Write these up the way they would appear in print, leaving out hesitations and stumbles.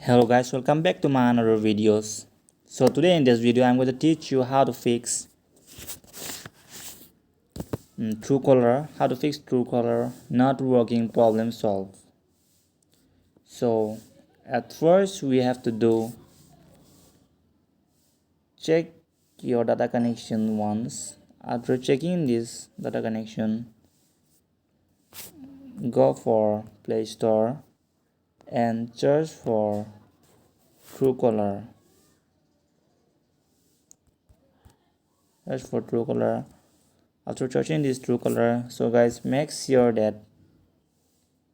Hello guys, welcome back to my another videos. So today in this video I'm going to teach you how to fix Truecaller not working problem solve. So at first we have to do check your data connection once. After checking this data connection, go for Play Store and search for Truecaller. Search for Truecaller. After searching this Truecaller, so guys, make sure that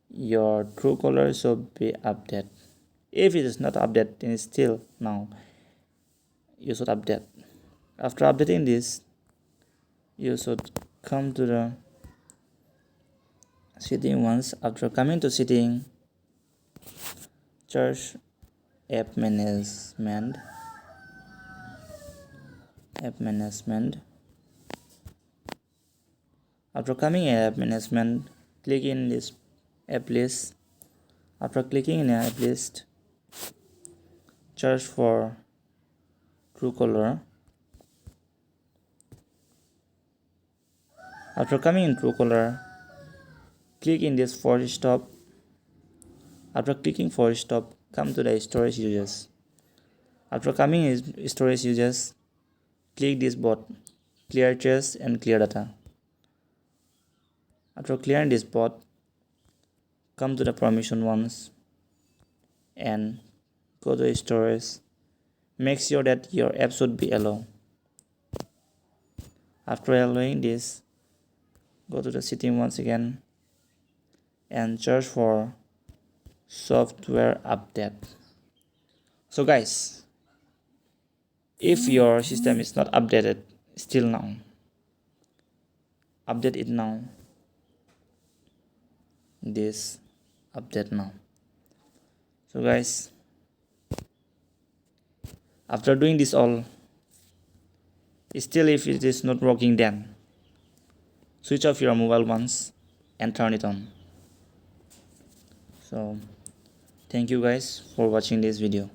your Truecaller should be updated. If it is not updated, then still now you should update. After updating this, you should come to the setting once. After coming to setting, search app management. After coming app management, click in this app list. After clicking in app list, search for Truecaller. After coming in Truecaller, click in this force stop. After clicking force stop, come to the storage users. After coming in storage users, click this bot, clear cache and clear data. After clearing this bot, come to the permission once and go to storage. Make sure that your app should be allowed. After allowing this, go to the setting once again and search for software update. So guys, if your system is not updated still now, update it now. This update now. So guys, after doing this all, still if it is not working, then switch off your mobile once and turn it on. So thank you guys for watching this video.